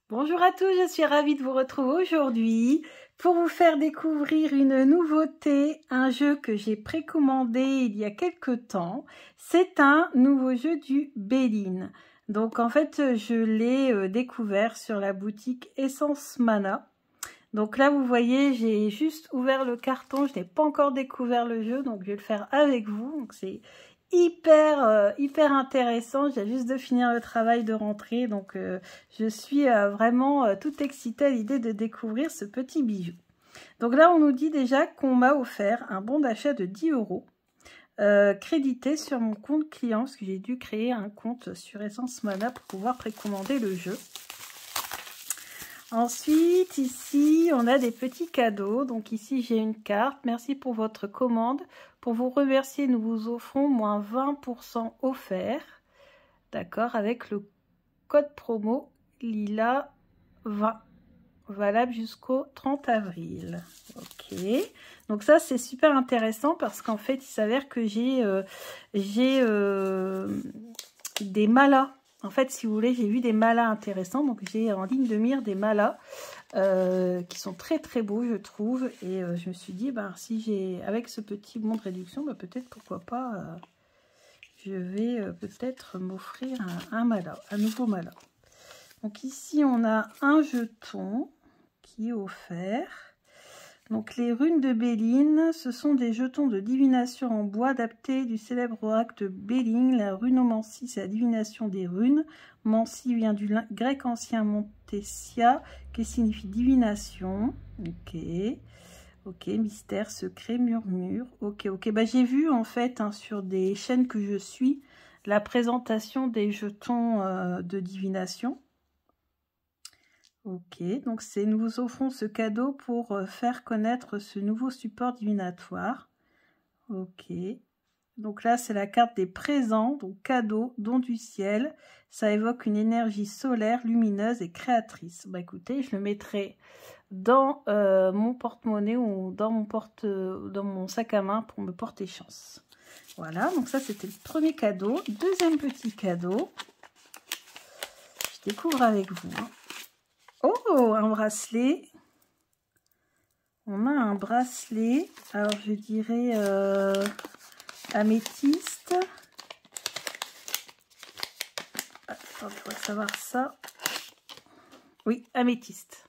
Bonjour à tous, je suis ravie de vous retrouver aujourd'hui pour vous faire découvrir une nouveauté, un jeu que j'ai précommandé il y a quelques temps. C'est un nouveau jeu du Belline. Donc en fait, je l'ai découvert sur la boutique Essence Mana. Donc là, vous voyez, j'ai juste ouvert le carton, je n'ai pas encore découvert le jeu, donc je vais le faire avec vous. Donc c'est hyper intéressant. J'ai juste de finir le travail de rentrée, donc je suis vraiment toute excitée à l'idée de découvrir ce petit bijou. Donc là, on nous dit déjà qu'on m'a offert un bon d'achat de 10 € crédité sur mon compte client, parce que j'ai dû créer un compte sur Essence Mana pour pouvoir précommander le jeu. Ensuite, ici, on a des petits cadeaux. Donc ici, j'ai une carte. Merci pour votre commande. Pour vous remercier, nous vous offrons moins 20% offert. D'accord, avec le code promo LILA20. Valable jusqu'au 30 avril. Ok. Donc ça, c'est super intéressant parce qu'en fait, il s'avère que j'ai des malas. En fait, si vous voulez, j'ai vu des malas intéressants. Donc, j'ai en ligne de mire des malas qui sont très beaux, je trouve. Et je me suis dit, ben, si j'ai, avec ce petit bon de réduction, ben, peut-être, pourquoi pas, je vais peut-être m'offrir un mala, un nouveau mala. Donc, ici, on a un jeton qui est offert. Donc, les runes de Belline, ce sont des jetons de divination en bois adaptés du célèbre oracle de Belline. La runomancie, c'est la divination des runes. Mancie vient du grec ancien Montessia, qui signifie divination. Ok. Ok, mystère, secret, murmure. Ok. Bah, j'ai vu, en fait, hein, sur des chaînes que je suis, la présentation des jetons de divination. Ok, donc nous vous offrons ce cadeau pour faire connaître ce nouveau support divinatoire. Ok, donc là c'est la carte des présents, donc cadeau, don du ciel. Ça évoque une énergie solaire, lumineuse et créatrice. Bah écoutez, je le mettrai dans mon porte-monnaie ou dans mon sac à main pour me porter chance. Voilà, donc ça c'était le premier cadeau. Deuxième petit cadeau, je découvre avec vous. Oh, un bracelet. On a un bracelet. Alors, je dirais améthyste. Attends, je dois savoir ça. Oui, améthyste.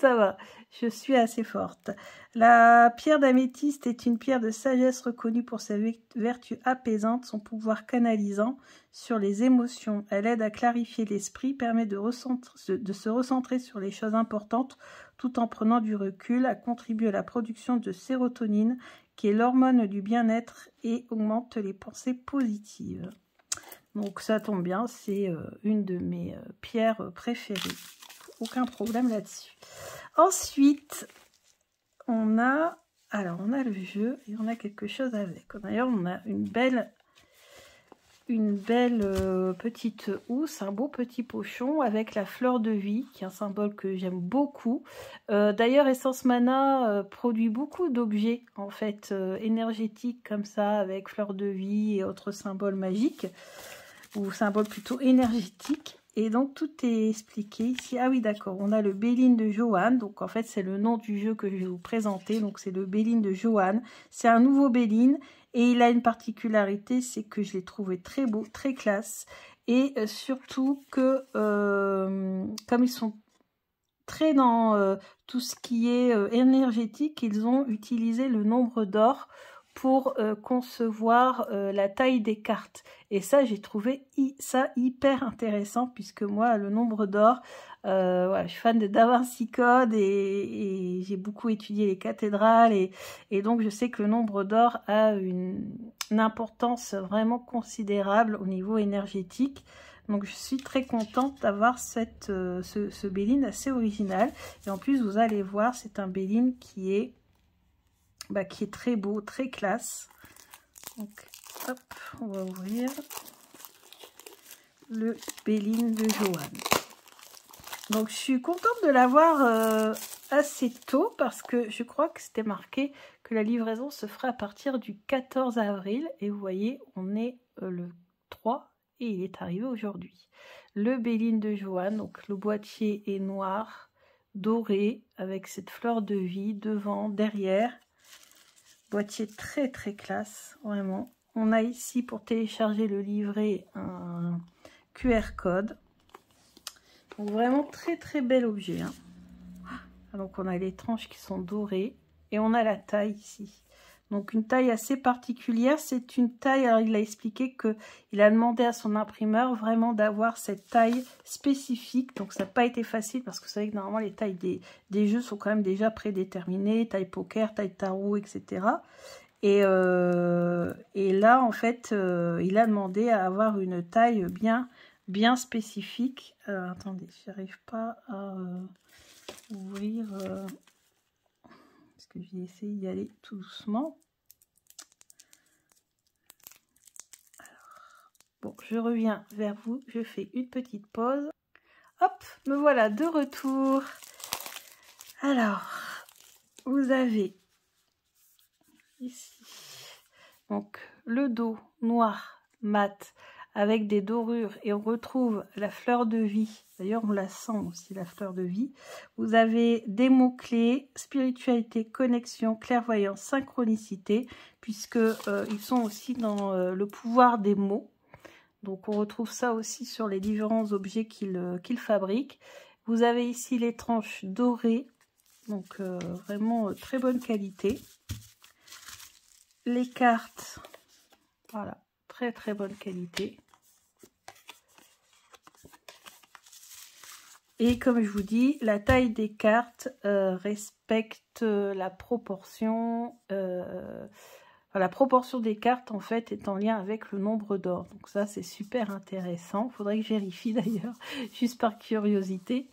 Ça va, je suis assez forte. La pierre d'améthyste est une pierre de sagesse reconnue pour sa vertu apaisante, son pouvoir canalisant sur les émotions. Elle aide à clarifier l'esprit, permet de se recentrer sur les choses importantes tout en prenant du recul, à contribuer à la production de sérotonine, qui est l'hormone du bien-être, et augmente les pensées positives. Donc ça tombe bien, c'est une de mes pierres préférées. Aucun problème là-dessus. Ensuite, on a le jeu et on a quelque chose avec. D'ailleurs, on a une belle petite housse, un beau petit pochon avec la fleur de vie, qui est un symbole que j'aime beaucoup. D'ailleurs, Essence Mana produit beaucoup d'objets en fait énergétiques comme ça, avec fleur de vie et autres symboles magiques, ou symboles plutôt énergétiques. Et donc, tout est expliqué ici. Ah oui, d'accord. On a le Belline de Johanne. Donc, en fait, c'est le nom du jeu que je vais vous présenter. Donc, c'est le Belline de Johanne. C'est un nouveau Belline. Et il a une particularité, c'est que je l'ai trouvé très beau, très classe. Et surtout que, comme ils sont très dans tout ce qui est énergétique, ils ont utilisé le nombre d'or pour concevoir la taille des cartes. Et ça, j'ai trouvé ça hyper intéressant, puisque moi, le nombre d'or, voilà, je suis fan de Da Vinci Code et j'ai beaucoup étudié les cathédrales. Et donc, je sais que le nombre d'or a une importance vraiment considérable au niveau énergétique. Donc, je suis très contente d'avoir ce Belline assez original. Et en plus, vous allez voir, c'est un Belline qui est très beau, très classe. Donc, hop, on va ouvrir le Belline de Johanne. Donc, je suis contente de l'avoir assez tôt parce que je crois que c'était marqué que la livraison se ferait à partir du 14 avril. Et vous voyez, on est le 3. et il est arrivé aujourd'hui. Le Béline de Joanne, donc le boîtier est noir, doré, avec cette fleur de vie devant, derrière. Boîtier très très classe, vraiment. On a ici pour télécharger le livret un QR code. Donc vraiment très très bel objet, hein. Donc on a les tranches qui sont dorées et on a la taille ici. Donc une taille assez particulière, c'est une taille, alors il a expliqué qu'il a demandé à son imprimeur vraiment d'avoir cette taille spécifique. Donc ça n'a pas été facile parce que vous savez que normalement les tailles des jeux sont quand même déjà prédéterminées, taille poker, taille tarot, etc. Et là en fait il a demandé à avoir une taille bien spécifique. Alors attendez, j'arrive pas à ouvrir... parce que j'ai essayé d'y aller tout doucement. Alors, bon, je reviens vers vous. Je fais une petite pause. Hop, me voilà de retour. Alors, vous avez ici donc le dos noir mat avec des dorures et on retrouve la fleur de vie. D'ailleurs, on la sent aussi, la fleur de vie. Vous avez des mots-clés, spiritualité, connexion, clairvoyance, synchronicité, puisque ils sont aussi dans le pouvoir des mots. Donc, on retrouve ça aussi sur les différents objets qu'il fabrique. Vous avez ici les tranches dorées, donc vraiment très bonne qualité. Les cartes, voilà, très très bonne qualité. Et comme je vous dis, la taille des cartes respecte la proportion. La proportion des cartes, en fait, est en lien avec le nombre d'or. Donc ça, c'est super intéressant. Il faudrait que je vérifie d'ailleurs, juste par curiosité.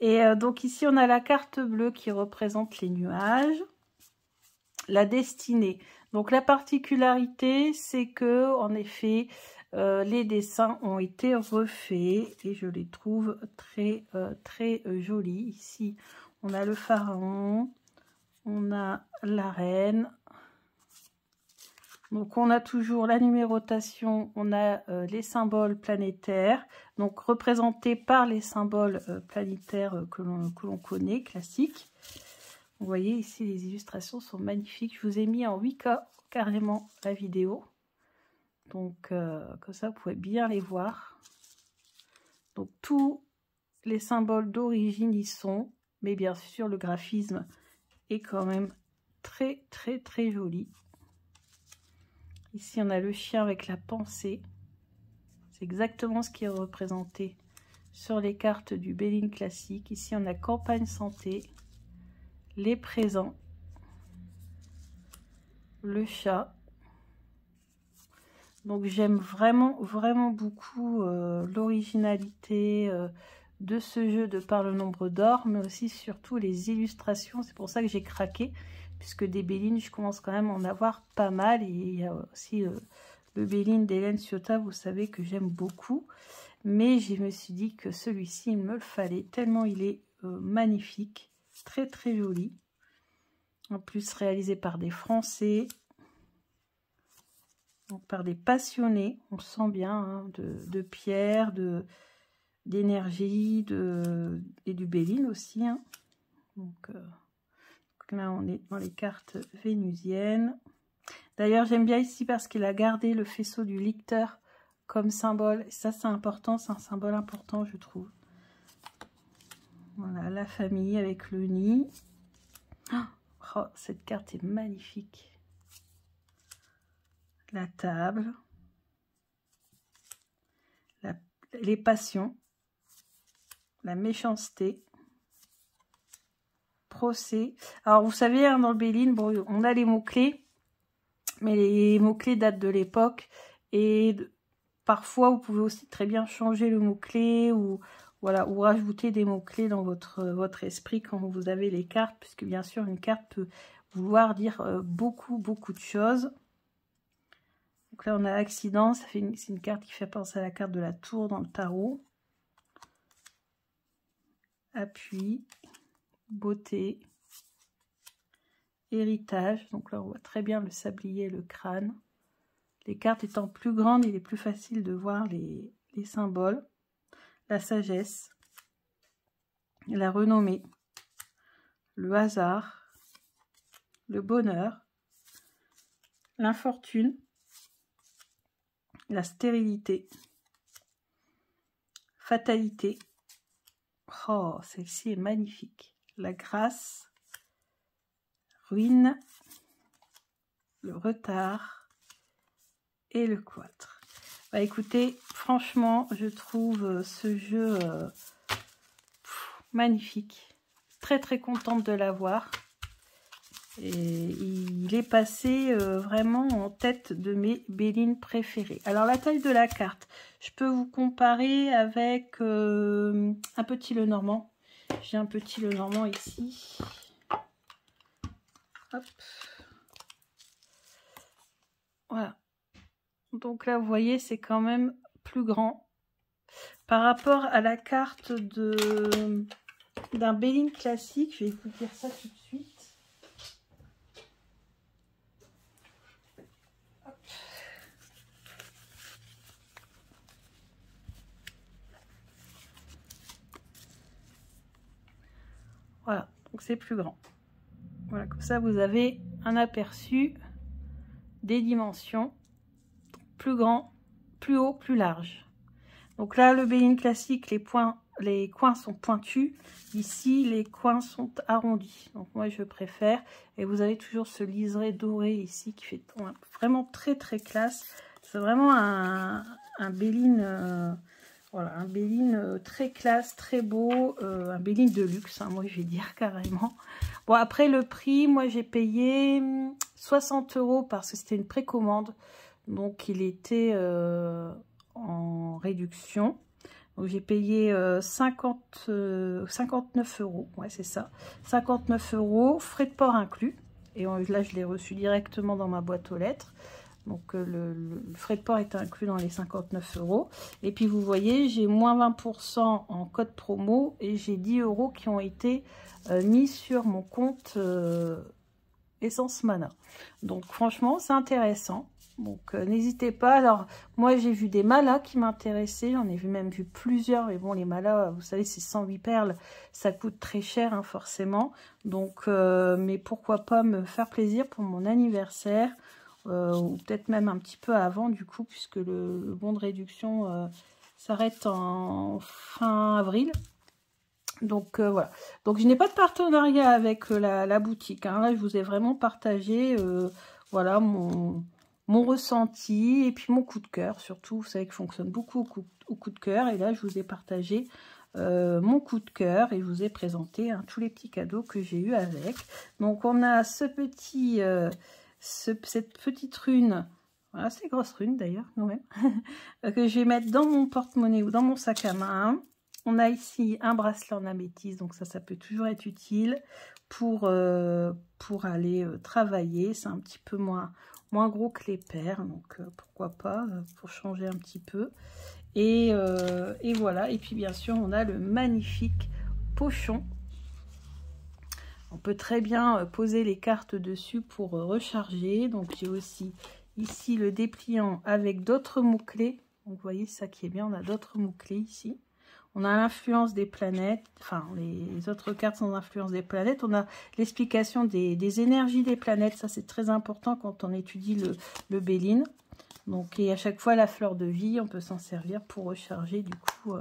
Et donc ici, on a la carte bleue qui représente les nuages. La destinée. Donc la particularité, c'est que, en effet... les dessins ont été refaits et je les trouve très jolis. Ici, on a le pharaon, on a la reine. Donc, on a toujours la numérotation, on a les symboles planétaires, donc représentés par les symboles planétaires que l'on connaît, classiques. Vous voyez ici, les illustrations sont magnifiques. Je vous ai mis en 8K carrément la vidéo. Donc, comme ça, vous pouvez bien les voir. Donc, tous les symboles d'origine y sont. Mais bien sûr, le graphisme est quand même très joli. Ici, on a le chien avec la pensée. C'est exactement ce qui est représenté sur les cartes du Béline classique. Ici, on a campagne santé, les présents, le chat. Donc j'aime vraiment beaucoup l'originalité de ce jeu de par le nombre d'or, mais aussi surtout les illustrations. C'est pour ça que j'ai craqué, puisque des Bélines, je commence quand même à en avoir pas mal. Et il y a aussi le Béline d'Hélène Ciotat, vous savez que j'aime beaucoup. Mais je me suis dit que celui-ci, il me le fallait, tellement il est magnifique, très joli. En plus réalisé par des Français. Donc, par des passionnés, on sent bien, hein, de pierre, d'énergie, et du Béline aussi. Hein. Donc là, on est dans les cartes vénusiennes. D'ailleurs, j'aime bien ici parce qu'il a gardé le faisceau du licteur comme symbole. Et ça, c'est important, c'est un symbole important, je trouve. Voilà, la famille avec le nid. Oh, cette carte est magnifique. La table, les passions, la méchanceté, procès. Alors, vous savez, hein, dans le Béline, bon, on a les mots-clés, mais les mots-clés datent de l'époque. Et parfois, vous pouvez aussi très bien changer le mot-clé ou, voilà, ou rajouter des mots-clés dans votre esprit quand vous avez les cartes, puisque bien sûr, une carte peut vouloir dire beaucoup de choses. Donc là, on a accident, c'est une carte qui fait penser à la carte de la tour dans le tarot. Appui, beauté, héritage. Donc là, on voit très bien le sablier et le crâne. Les cartes étant plus grandes, il est plus facile de voir les symboles. La sagesse, la renommée, le hasard, le bonheur, l'infortune, la stérilité, fatalité. Oh, celle-ci est magnifique. La grâce, ruine, le retard et le cloître. Bah écoutez, franchement, je trouve ce jeu magnifique. Très très contente de l'avoir. Et il est passé vraiment en tête de mes Bélines préférées. Alors la taille de la carte, je peux vous comparer avec un petit Lenormand. J'ai un petit Lenormand ici. Hop. Voilà. Donc là, vous voyez, c'est quand même plus grand. Par rapport à la carte d'un Béline classique, je vais vous dire ça tout de suite. Voilà, donc c'est plus grand. Voilà, comme ça vous avez un aperçu des dimensions. Plus grand, plus haut, plus large. Donc là, le Béline classique, les coins sont pointus. Ici, les coins sont arrondis. Donc moi, je préfère. Et vous avez toujours ce liseré doré ici qui fait vraiment très très classe. C'est vraiment un Béline... voilà, un Béline très classe, très beau, un Béline de luxe, hein, moi je vais dire carrément. Bon, après le prix, moi j'ai payé 60 € parce que c'était une précommande, donc il était en réduction. Donc j'ai payé 59 €, ouais c'est ça, 59 €, frais de port inclus. Et là je l'ai reçu directement dans ma boîte aux lettres. Donc le frais de port est inclus dans les 59 €. Et puis vous voyez, j'ai moins 20% en code promo et j'ai 10 € qui ont été mis sur mon compte Essence Mana. Donc franchement, c'est intéressant. Donc n'hésitez pas. Alors moi j'ai vu des malas qui m'intéressaient. J'en ai même vu plusieurs. Mais bon, les malas, vous savez, c'est 108 perles. Ça coûte très cher hein, forcément. Donc, mais pourquoi pas me faire plaisir pour mon anniversaire. Ou peut-être même un petit peu avant du coup, puisque le bon de réduction s'arrête en fin avril. Donc voilà. Donc je n'ai pas de partenariat avec la boutique. Hein. Là, je vous ai vraiment partagé voilà mon ressenti et puis mon coup de cœur. Surtout, vous savez que je fonctionne beaucoup au coup de cœur. Et là, je vous ai partagé mon coup de cœur et je vous ai présenté hein, tous les petits cadeaux que j'ai eu avec. Donc on a ce petit... cette petite rune, voilà, c'est grosse rune d'ailleurs quand même, que je vais mettre dans mon porte-monnaie ou dans mon sac à main. On a ici un bracelet en améthyste, donc ça peut toujours être utile pour aller travailler. C'est un petit peu moins gros que les perles, donc pourquoi pas, pour changer un petit peu. Et voilà, et puis bien sûr on a le magnifique pochon. On peut très bien poser les cartes dessus pour recharger. Donc j'ai aussi ici le dépliant avec d'autres mots-clés. Donc vous voyez ça qui est bien, on a d'autres mots-clés ici. On a l'influence des planètes, enfin les autres cartes sans influence des planètes. On a l'explication des énergies des planètes. Ça c'est très important quand on étudie le Béline. Donc et à chaque fois la fleur de vie, on peut s'en servir pour recharger du coup...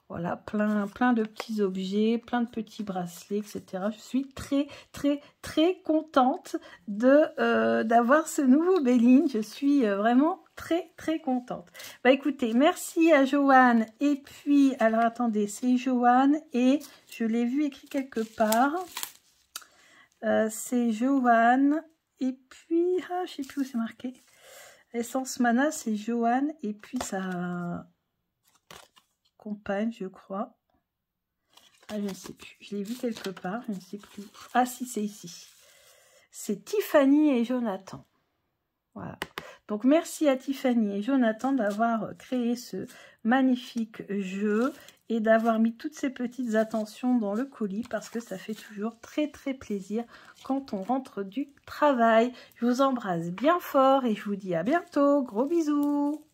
voilà, plein de petits objets, plein de petits bracelets, etc. Je suis très, très, très contente d'avoir ce nouveau Béline. Je suis vraiment très, très contente. Bah écoutez, merci à Joanne. Et puis, alors attendez, c'est Joanne et je l'ai vu écrit quelque part. C'est Joanne. Et puis, je sais plus où c'est marqué. Essence Mana, c'est Joanne. Et puis, ça... compagne, je crois. Ah, je ne sais plus. Je l'ai vu quelque part, je ne sais plus. Ah si, c'est ici. C'est Tiffany et Jonathan. Voilà. Donc merci à Tiffany et Jonathan d'avoir créé ce magnifique jeu et d'avoir mis toutes ces petites attentions dans le colis parce que ça fait toujours très plaisir quand on rentre du travail. Je vous embrasse bien fort et je vous dis à bientôt. Gros bisous.